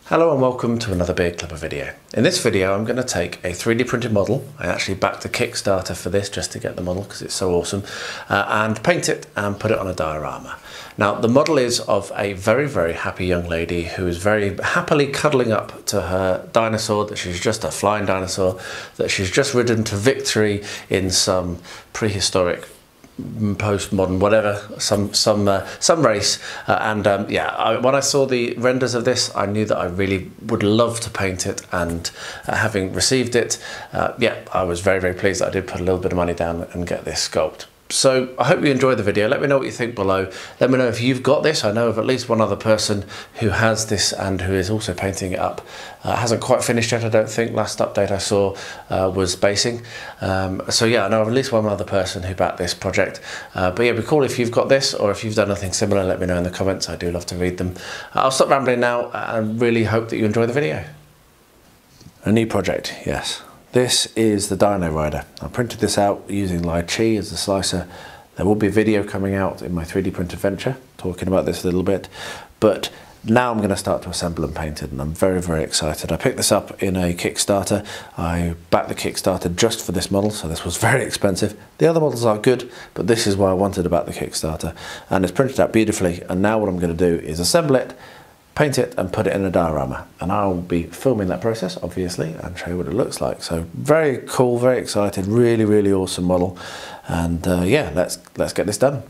Hello and welcome to another Beard Clubber video. In this video I'm going to take a 3D printed model. I actually backed a Kickstarter for this just to get the model because it's so awesome, and paint it and put it on a diorama. Now the model is of a very happy young lady who is very happily cuddling up to her dinosaur, that she's just a flying dinosaur, that she's just ridden to victory in some prehistoric, postmodern, whatever, some race, when I saw the renders of this, I knew that I really would love to paint it, and having received it, I was very pleased that I did put a little bit of money down and get this sculpt. So I hope you enjoyed the video. Let me know what you think below. Let me know if you've got this. I know of at least one other person who has this and who is also painting it up. Hasn't quite finished yet, I don't think. Last update I saw was basing. So yeah, I know of at least one other person who backed this project. But yeah, it'd be cool if you've got this, or if you've done anything similar, let me know in the comments. I do love to read them. I'll stop rambling now and really hope that you enjoy the video. A new project, yes. This is the Dino Rider. I printed this out using Lychee as a slicer. There will be a video coming out in my 3D print adventure talking about this a little bit, but now I'm going to start to assemble and paint it, and I'm very excited. I picked this up in a Kickstarter. I backed the Kickstarter just for this model, so this was very expensive. The other models are good, but this is why I wanted to back the Kickstarter, and it's printed out beautifully. And now what I'm going to do is assemble it, paint it and put it in a diorama, and I'll be filming that process obviously and show you what it looks like. So very cool, very excited, really awesome model, and yeah, let's get this done.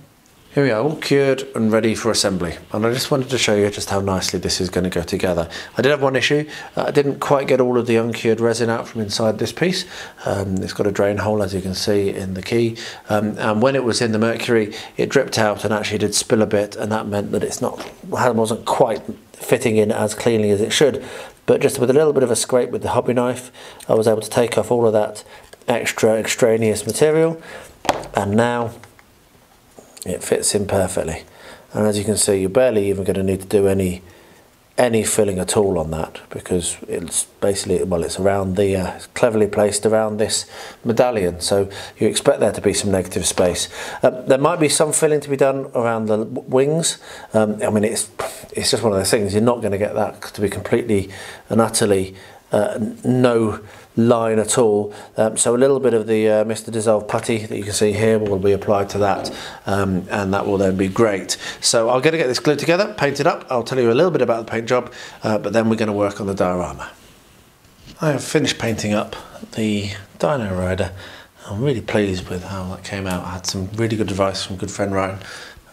Here we are, all cured and ready for assembly, and I just wanted to show you just how nicely this is going to go together. I did have one issue. I didn't quite get all of the uncured resin out from inside this piece. It's got a drain hole, as you can see in the key, and when it was in the mercury it dripped out and actually did spill a bit, and that meant that it wasn't quite fitting in as cleanly as it should. But just with a little bit of a scrape with the hobby knife, I was able to take off all of that extraneous material, and now it fits in perfectly. And as you can see, you're barely even going to need to do any filling at all on that, because it's basically, well, it's around the it's cleverly placed around this medallion, so you expect there to be some negative space. There might be some filling to be done around the wings. I mean, it's just one of those things, you're not going to get that to be completely and utterly no line at all, so a little bit of the Mr. Dissolve putty that you can see here will be applied to that, and that will then be great. So I'm going to get this glued together, painted up. I'll tell you a little bit about the paint job, but then we're going to work on the diorama. I have finished painting up the Dino Rider. I'm really pleased with how that came out. I had some really good advice from good friend Ryan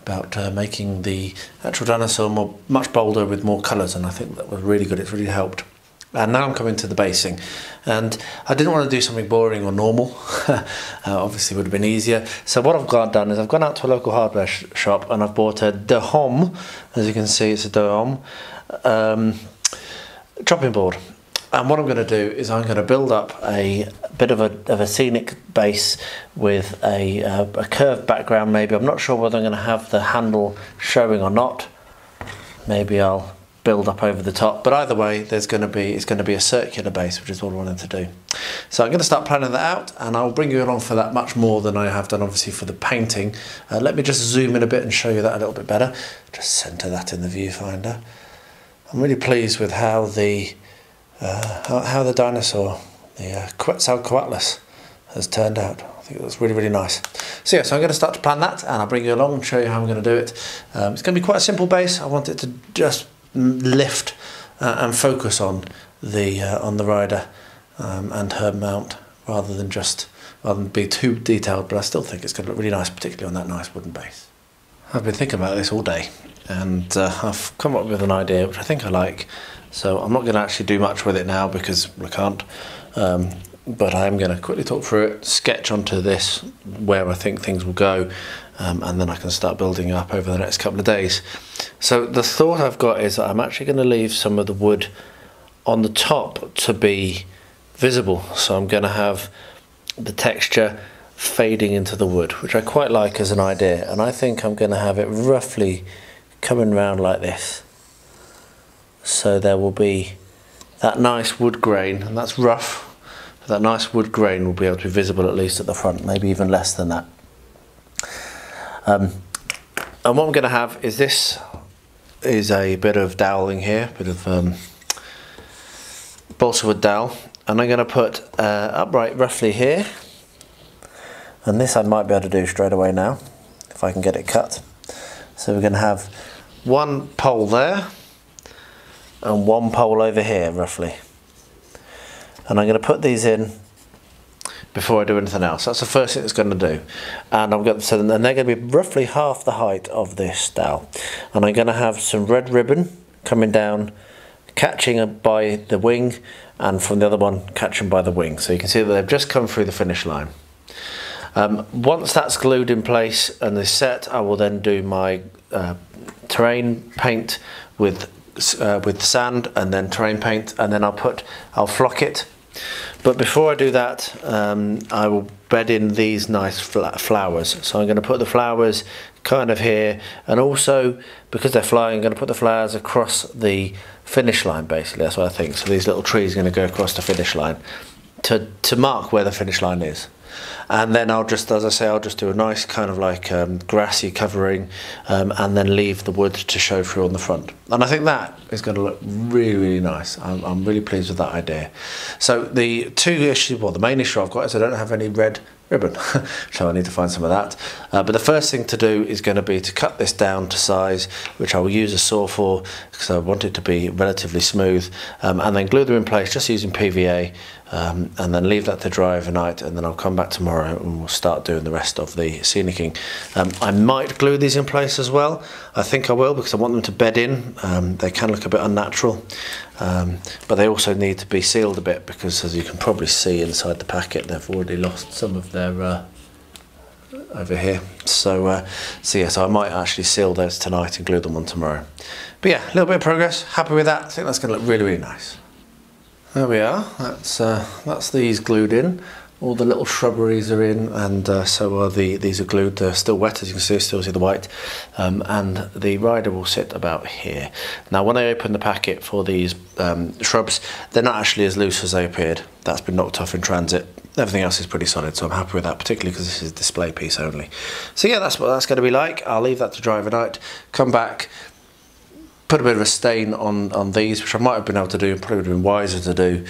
about making the actual dinosaur much bolder with more colours, and I think that was really good. It's really helped. And now I'm coming to the basing, and I didn't want to do something boring or normal. Obviously would have been easier. So what I've done is I've gone out to a local hardware shop and I've bought a diorama. As you can see, it's a diorama chopping board. And what I'm going to do is I'm going to build up a bit of a scenic base with a curved background. Maybe, I'm not sure whether I'm going to have the handle showing or not. Maybe I'll build up over the top, but either way it's going to be a circular base, which is what I wanted to do. So I'm going to start planning that out, and I'll bring you along for that much more than I have done obviously for the painting. Let me just zoom in a bit and show you that a little bit better. Just center that in the viewfinder. I'm really pleased with how the dinosaur, the Quetzalcoatlus, has turned out. I think that's really nice. So yeah, so I'm going to start to plan that, and I'll bring you along and show you how I'm going to do it. It's going to be quite a simple base. I want it to just lift and focus on the rider and her mount, rather than be too detailed, but I still think it's going to look really nice, particularly on that nice wooden base. I've been thinking about this all day, and I've come up with an idea which I think I like, so I'm not going to actually do much with it now because I can't, but I am going to quickly talk through it, sketch onto this where I think things will go, and then I can start building up over the next couple of days. So the thought I've got is that I'm actually going to leave some of the wood on the top to be visible, so I'm going to have the texture fading into the wood, which I quite like as an idea, and I think I'm going to have it roughly coming round like this, so there will be that nice wood grain, and that's rough, but that nice wood grain will be able to be visible at least at the front, maybe even less than that. And what I'm going to have is this is a bit of doweling here, a bit of balsa wood dowel, and I'm going to put upright roughly here, and this I might be able to do straight away now if I can get it cut. So we're going to have one pole there and one pole over here roughly, and I'm going to put these in before I do anything else. That's the first thing it's going to do, and I'm going to, so then they're going to be roughly half the height of this dowel, and I'm going to have some red ribbon coming down, catching by the wing, and from the other one catching by the wing. So you can see that they've just come through the finish line. Once that's glued in place and is set, I will then do my terrain paint with sand, and then terrain paint, and then I'll flock it. But before I do that, I will bed in these nice flowers. So I'm going to put the flowers kind of here, and also because they're flying, I'm going to put the flowers across the finish line. Basically, that's what I think. So these little trees are going to go across the finish line to mark where the finish line is. And then I'll just, as I say, I'll just do a nice kind of like grassy covering, and then leave the wood to show through on the front. And I think that is going to look really, really nice. I'm really pleased with that idea. So the two issues, well, the main issue I've got is I don't have any red ribbon, so I need to find some of that. But the first thing to do is going to be to cut this down to size, which I will use a saw for because I want it to be relatively smooth, and then glue them in place just using PVA, and then leave that to dry overnight, and then I'll come back tomorrow and we'll start doing the rest of the scenicking. I might glue these in place as well. I think I will, because I want them to bed in. They can look a bit unnatural, but they also need to be sealed a bit, because as you can probably see inside the packet, they've already lost some of their over here. So yeah, so I might actually seal those tonight and glue them on tomorrow. But yeah, a little bit of progress. Happy with that. I think that's going to look really, really nice. There we are. That's these glued in. All the little shrubberies are in, and so are these are glued. They're still wet, as you can see. Still see the white, and the rider will sit about here. Now, when I open the packet for these shrubs, they're not actually as loose as they appeared. That's been knocked off in transit. Everything else is pretty solid, so I'm happy with that, particularly because this is a display piece only. So yeah, that's what that's going to be like. I'll leave that to dry overnight. Come back, put a bit of a stain on these, which I might have been able to do, probably would have been wiser to do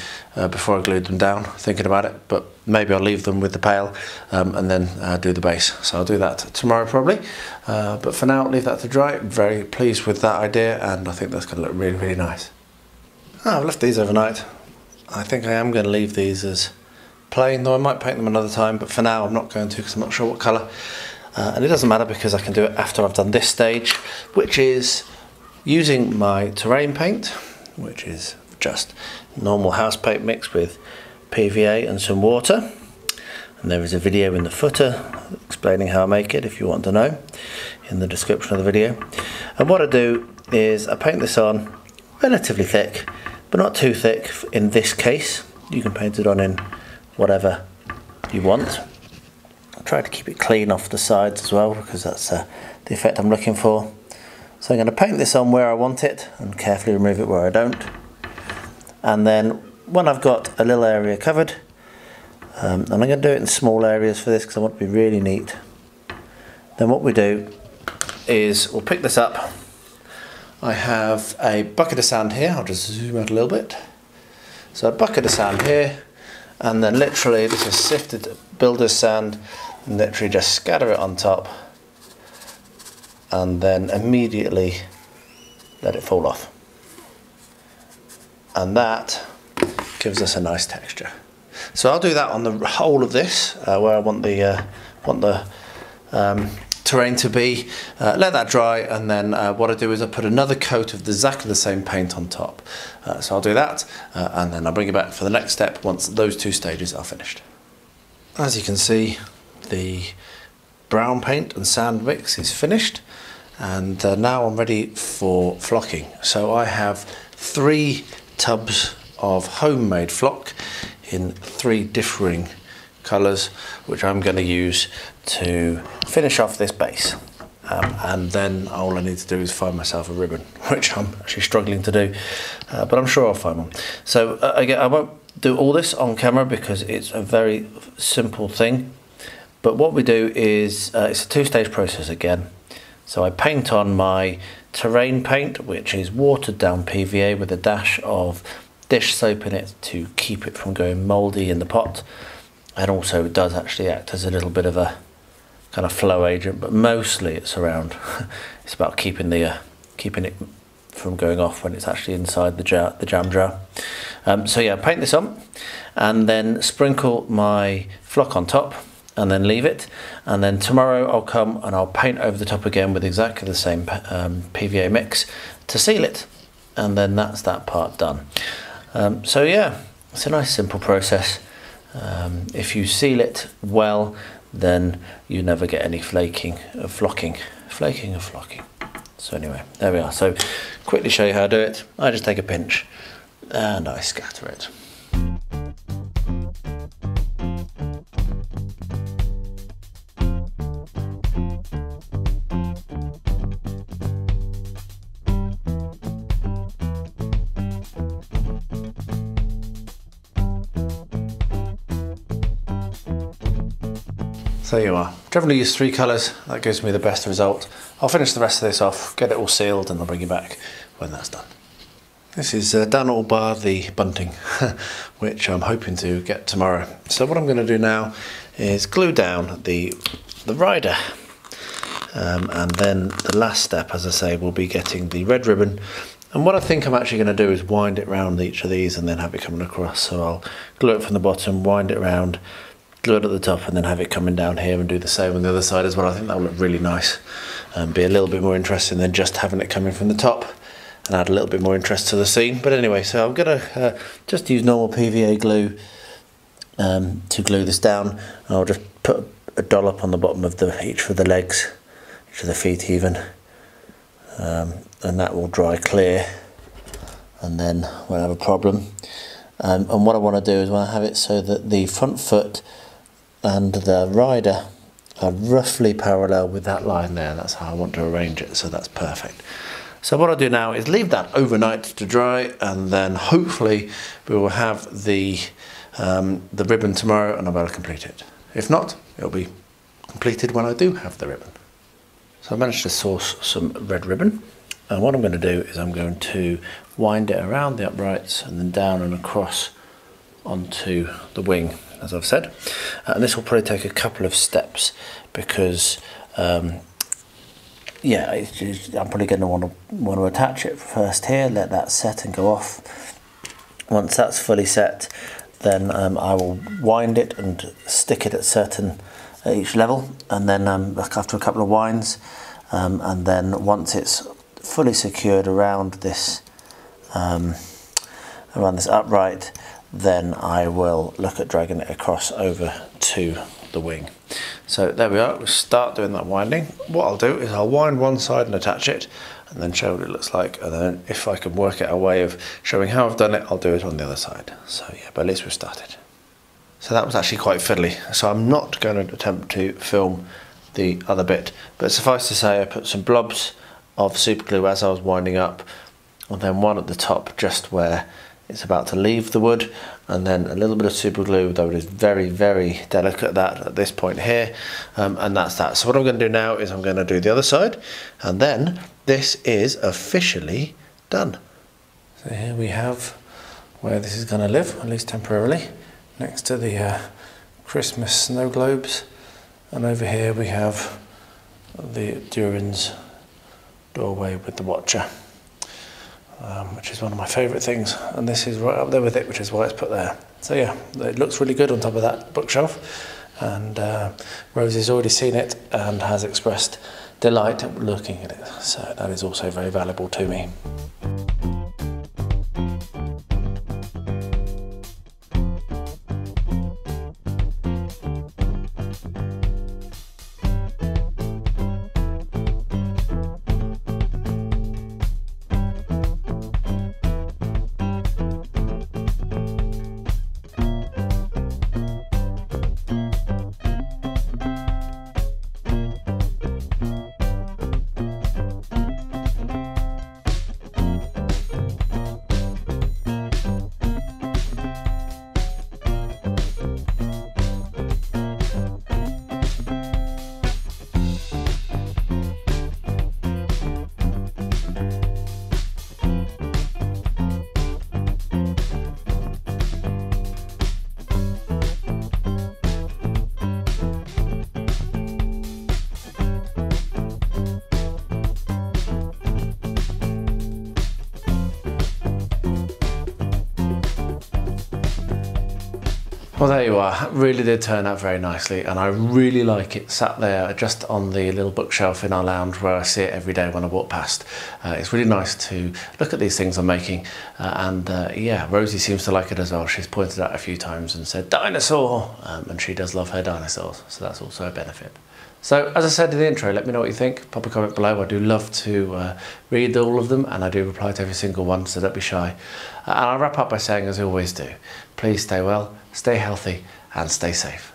before I glued them down, thinking about it, but maybe I'll leave them with the pail, and then do the base. So I'll do that tomorrow probably, but for now, leave that to dry. Very pleased with that idea, and I think that's going to look really, really nice. I've left these overnight. I think I am going to leave these as plain, though I might paint them another time, but for now I'm not going to, because I'm not sure what colour, and it doesn't matter because I can do it after I've done this stage, which is using my terrain paint, which is just normal house paint mixed with PVA and some water, and there is a video in the footer explaining how I make it if you want to know, in the description of the video. And what I do is I paint this on relatively thick, but not too thick in this case. You can paint it on in whatever you want. I try to keep it clean off the sides as well, because that's the effect I'm looking for. So I'm going to paint this on where I want it and carefully remove it where I don't. And then when I've got a little area covered, and I'm going to do it in small areas for this because I want it to be really neat, then what we do is we'll pick this up. I have a bucket of sand here. I'll just zoom out a little bit. So a bucket of sand here, and then literally this is sifted builder's sand, and literally just scatter it on top, and then immediately let it fall off. And that gives us a nice texture. So I'll do that on the whole of this, where I want the terrain to be. Let that dry, and then what I do is I put another coat of exactly the same paint on top. So I'll do that, and then I'll bring it back for the next step once those two stages are finished. As you can see, the brown paint and sand mix is finished, and now I'm ready for flocking. So I have 3 tubs of homemade flock in 3 differing colours, which I'm going to use to finish off this base, and then all I need to do is find myself a ribbon, which I'm actually struggling to do, but I'm sure I'll find one. So again, I won't do all this on camera because it's a very simple thing, but what we do is it's a 2-stage process again. So I paint on my terrain paint, which is watered down PVA with a dash of dish soap in it to keep it from going mouldy in the pot, and also it does actually act as a little bit of a kind of flow agent, but mostly it's around it's about keeping it from going off when it's actually inside the jam jar. So yeah, paint this on and then sprinkle my flock on top and then leave it, and then tomorrow I'll come and I'll paint over the top again with exactly the same PVA mix to seal it, and then that's that part done. So yeah, it's a nice simple process. If you seal it well, then you never get any flaking of flocking. So anyway, there we are. So quickly show you how I do it. I just take a pinch and I scatter it. So there you are. Generally use 3 colours, that gives me the best result. I'll finish the rest of this off, get it all sealed, and I'll bring you back when that's done. This is done all bar the bunting, which I'm hoping to get tomorrow. So what I'm going to do now is glue down the rider, and then the last step, as I say, will be getting the red ribbon. And what I think I'm actually going to do is wind it around each of these and then have it coming across. So I'll glue it from the bottom, wind it around, glue it at the top, and then have it coming down here and do the same on the other side as well. I think that will look really nice and be a little bit more interesting than just having it coming from the top, and add a little bit more interest to the scene. But anyway, so I'm gonna just use normal PVA glue to glue this down, and I'll just put a dollop on the bottom of each of the legs, each of the feet even, and that will dry clear, and then we'll have a problem. And what I want to do is when I have it so that the front foot and the rider are roughly parallel with that line there. That's how I want to arrange it, so that's perfect. So what I'll do now is leave that overnight to dry, and then hopefully we will have the ribbon tomorrow and I'll be able to complete it. If not, it'll be completed when I do have the ribbon. So I managed to source some red ribbon, and what I'm going to do is I'm going to wind it around the uprights and then down and across onto the wing, as I've said. And this will probably take a couple of steps because yeah, I'm probably going to want to attach it first here, let that set and go off. Once that's fully set, then I will wind it and stick it at each level, and then after a couple of winds, and then once it's fully secured around this upright, then I will look at dragging it across over to the wing. So there we are, we'll start doing that winding. What I'll do is I'll wind one side and attach it, and then show what it looks like, and then if I can work out a way of showing how I've done it, I'll do it on the other side. So yeah, but at least we've started. So that was actually quite fiddly, so I'm not going to attempt to film the other bit, but suffice to say I put some blobs of super glue as I was winding up, and then one at the top just where it's about to leave the wood, and then a little bit of super glue, though it is very, very delicate at this point here, and that's that. So what I'm going to do now is I'm going to do the other side, and then this is officially done. So here we have where this is going to live, at least temporarily, next to the Christmas snow globes, and over here we have the Durin's doorway with the Watcher. Which is one of my favourite things, and this is right up there with it, which is why it's put there. So yeah, it looks really good on top of that bookshelf, and Rosie's already seen it and has expressed delight at looking at it, so that is also very valuable to me. Well, there you are. It really did turn out very nicely, and I really like it sat there just on the little bookshelf in our lounge where I see it every day when I walk past. It's really nice to look at these things I'm making, yeah, Rosie seems to like it as well. She's pointed out a few times and said dinosaur, and she does love her dinosaurs, so that's also a benefit. So, as I said in the intro, let me know what you think. Pop a comment below. I do love to read all of them, and I do reply to every single one, so don't be shy. And I'll wrap up by saying, as I always do, please stay well, stay healthy, and stay safe.